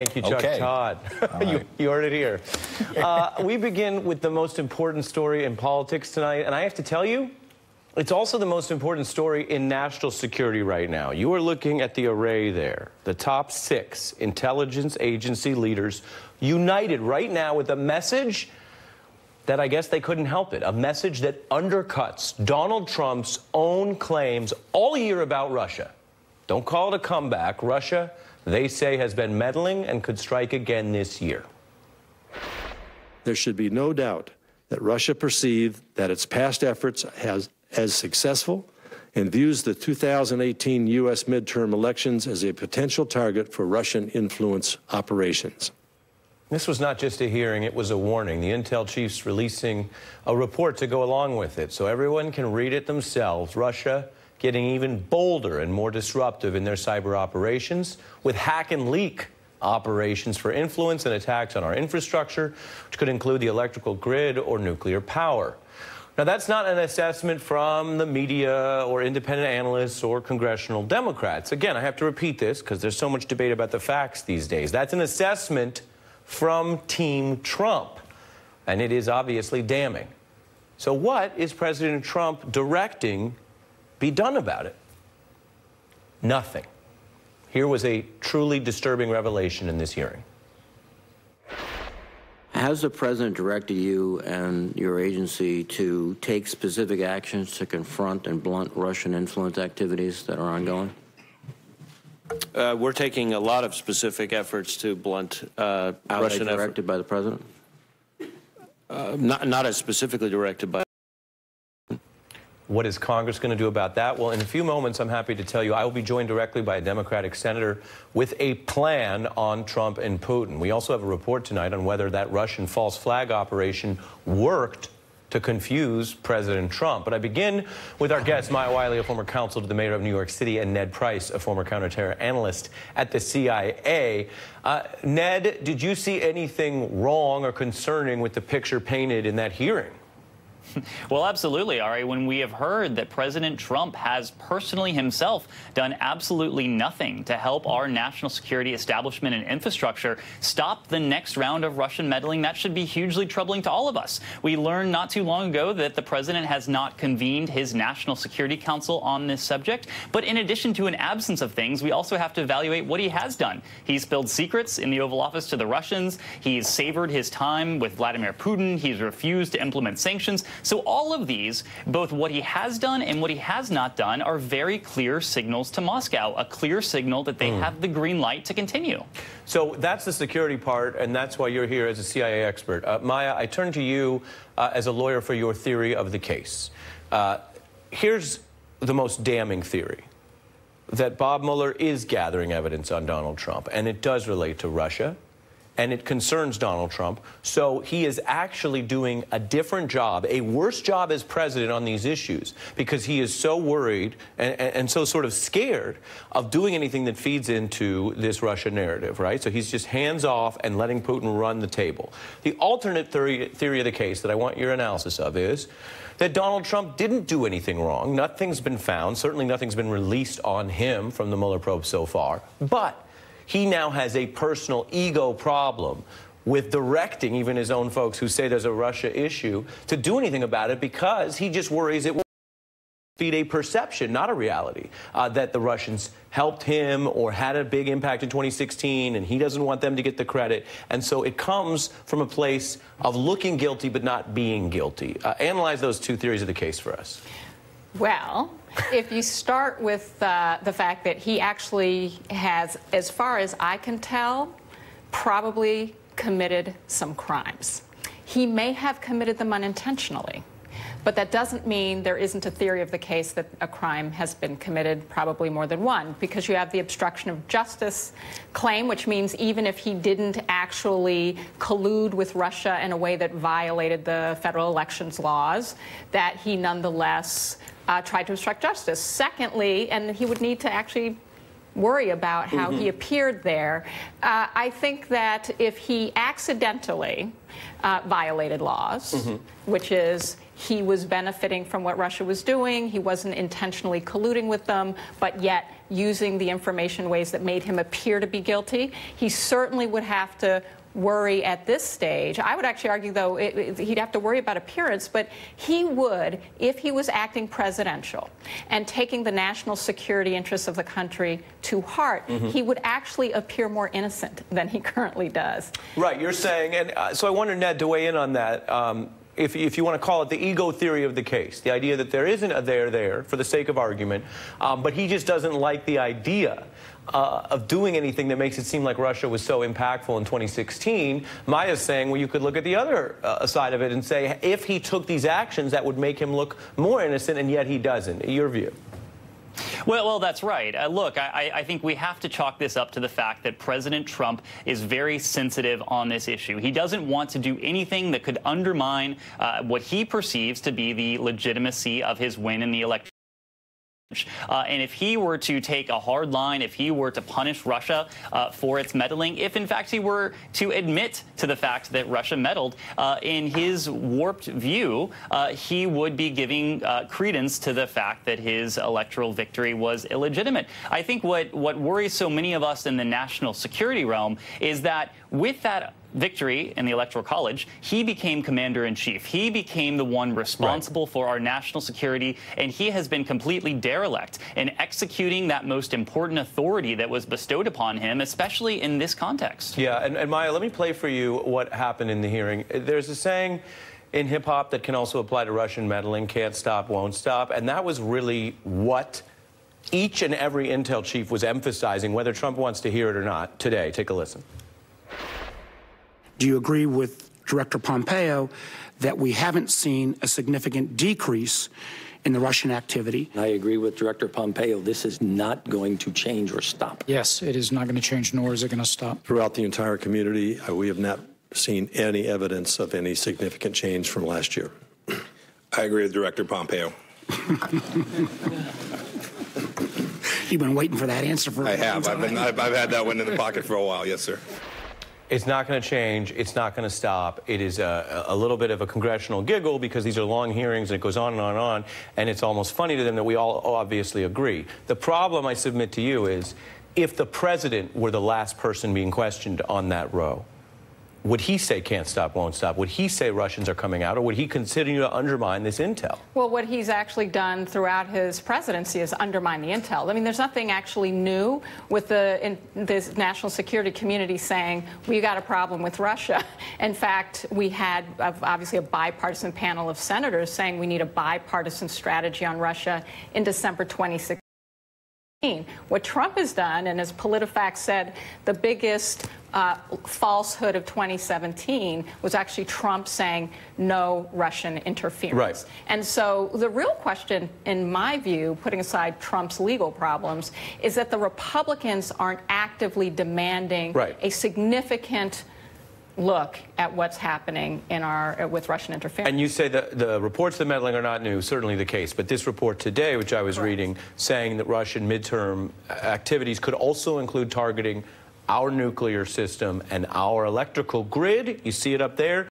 Thank you, Chuck Okay. Todd. Right. You heard it here. We begin with the most important story in politics tonight, and I have to tell you, it's also the most important story in national security right now. You are looking at the array there, the top 6 intelligence agency leaders united right now with a message that I guess they couldn't help it, a message that undercuts Donald Trump's own claims all year about Russia. Don't call it a comeback. Russia, they say, has been meddling and could strike again this year. There should be no doubt that Russia perceived that its past efforts as successful and views the 2018 U.S. midterm elections as a potential target for Russian influence operations. This was not just a hearing, it was a warning. The intel chief's releasing a report to go along with it so everyone can read it themselves. Russia getting even bolder and more disruptive in their cyber operations with hack and leak operations for influence and attacks on our infrastructure, which could include the electrical grid or nuclear power. Now, that's not an assessment from the media or independent analysts or congressional Democrats. Again, I have to repeat this because there's so much debate about the facts these days. That's an assessment from Team Trump, and it is obviously damning. So what is President Trump directing be done about it? Nothing. Here was a truly disturbing revelation in this hearing. Has the president directed you and your agency to take specific actions to confront and blunt Russian influence activities that are ongoing? We're taking a lot of specific efforts to blunt Are Russian they directed by the president? not as specifically directed by. What is Congress going to do about that? Well, in a few moments, I'm happy to tell you I will be joined directly by a Democratic senator with a plan on Trump and Putin. We also have a report tonight on whether that Russian false flag operation worked to confuse President Trump. But I begin with our guests, Maya Wiley, a former counsel to the mayor of New York City, and Ned Price, a former counterterror analyst at the CIA. Ned, did you see anything wrong or concerning with the picture painted in that hearing? Well, absolutely, Ari. When we have heard that President Trump has personally himself done absolutely nothing to help our national security establishment and infrastructure stop the next round of Russian meddling, that should be hugely troubling to all of us. We learned not too long ago that the president has not convened his National Security Council on this subject. But in addition to an absence of things, we also have to evaluate what he has done. He's spilled secrets in the Oval Office to the Russians. He's savored his time with Vladimir Putin. He's refused to implement sanctions. So all of these, both what he has done and what he has not done, are very clear signals to Moscow, a clear signal that they have the green light to continue. So that's the security part, and that's why you're here as a CIA expert. Maya, I turn to you as a lawyer for your theory of the case. Here's the most damning theory, that Bob Mueller is gathering evidence on Donald Trump, and it does relate to Russia, and it concerns Donald Trump. So he is actually doing a different job, a worse job as president on these issues, because he is so worried and so sort of scared of doing anything that feeds into this Russia narrative, right? So he's just hands off and letting Putin run the table. The alternate theory of the case that I want your analysis of is that Donald Trump didn't do anything wrong. Nothing's been found. Certainly nothing's been released on him from the Mueller probe so far. But he now has a personal ego problem with directing even his own folks who say there's a Russia issue to do anything about it, because he just worries it will feed a perception, not a reality, that the Russians helped him or had a big impact in 2016, and he doesn't want them to get the credit. And so it comes from a place of looking guilty but not being guilty. Analyze those two theories of the case for us. Well, if you start with the fact that he actually has, as far as I can tell, probably committed some crimes. He may have committed them unintentionally, but that doesn't mean there isn't a theory of the case that a crime has been committed, probably more than one, because you have the obstruction of justice claim, which means even if he didn't actually collude with Russia in a way that violated the federal elections laws, that he nonetheless tried to obstruct justice. Secondly, and he would need to actually worry about how he appeared there. I think that if he accidentally violated laws, which is he was benefiting from what Russia was doing, he wasn't intentionally colluding with them, but yet using the information in ways that made him appear to be guilty, he certainly would have to worry at this stage. I would actually argue, though, he'd have to worry about appearance, but he would, if he was acting presidential and taking the national security interests of the country to heart, he would actually appear more innocent than he currently does. Right, you're saying, and so I wonder, Ned, to weigh in on that. If you want to call it the ego theory of the case, the idea that there isn't a there for the sake of argument, but he just doesn't like the idea of doing anything that makes it seem like Russia was so impactful in 2016. Maya's saying, well, you could look at the other side of it and say, if he took these actions, that would make him look more innocent, and yet he doesn't. Your view? Well, that's right. Look, I think we have to chalk this up to the fact that President Trump is very sensitive on this issue. He doesn't want to do anything that could undermine what he perceives to be the legitimacy of his win in the election. And if he were to take a hard line, if he were to punish Russia for its meddling, if in fact he were to admit to the fact that Russia meddled, in his warped view, he would be giving credence to the fact that his electoral victory was illegitimate. I think what worries so many of us in the national security realm is that with that victory in the Electoral College, he became commander-in-chief. He became the one responsible for our national security, and he has been completely derelict in executing that most important authority that was bestowed upon him, especially in this context. Yeah, and Maya, let me play for you what happened in the hearing. There's a saying in hip-hop that can also apply to Russian meddling, can't stop, won't stop, and that was really what each and every intel chief was emphasizing, whether Trump wants to hear it or not, today. Take a listen. Do you agree with Director Pompeo that we haven't seen a significant decrease in the Russian activity? I agree with Director Pompeo. This is not going to change or stop. Yes, it is not going to change, nor is it going to stop. Throughout the entire community, we have not seen any evidence of any significant change from last year. I agree with Director Pompeo. You've been waiting for that answer for a long have. time. I've had that one in the pocket for a while. Yes, sir. It's not going to change. It's not going to stop. It is a little bit of a congressional giggle because these are long hearings and it goes on and on and on, and it's almost funny to them that we all obviously agree. The problem I submit to you is if the president were the last person being questioned on that row, would he say can't stop, won't stop? Would he say Russians are coming out, or would he continue to undermine this intel? Well, what he's actually done throughout his presidency is undermine the intel. I mean, there's nothing actually new with this national security community saying we got a problem with Russia. In fact, we had obviously a bipartisan panel of senators saying we need a bipartisan strategy on Russia in December 2016. What Trump has done, and as PolitiFact said, the biggest falsehood of 2017 was actually Trump saying no Russian interference. Right. And so the real question, in my view, putting aside Trump's legal problems, is that the Republicans aren't actively demanding a significant look at what's happening in with Russian interference. And you say that the reports of the meddling are not new, certainly the case, but this report today, which I was reading, saying that Russian midterm activities could also include targeting our nuclear system and our electrical grid. You see it up there.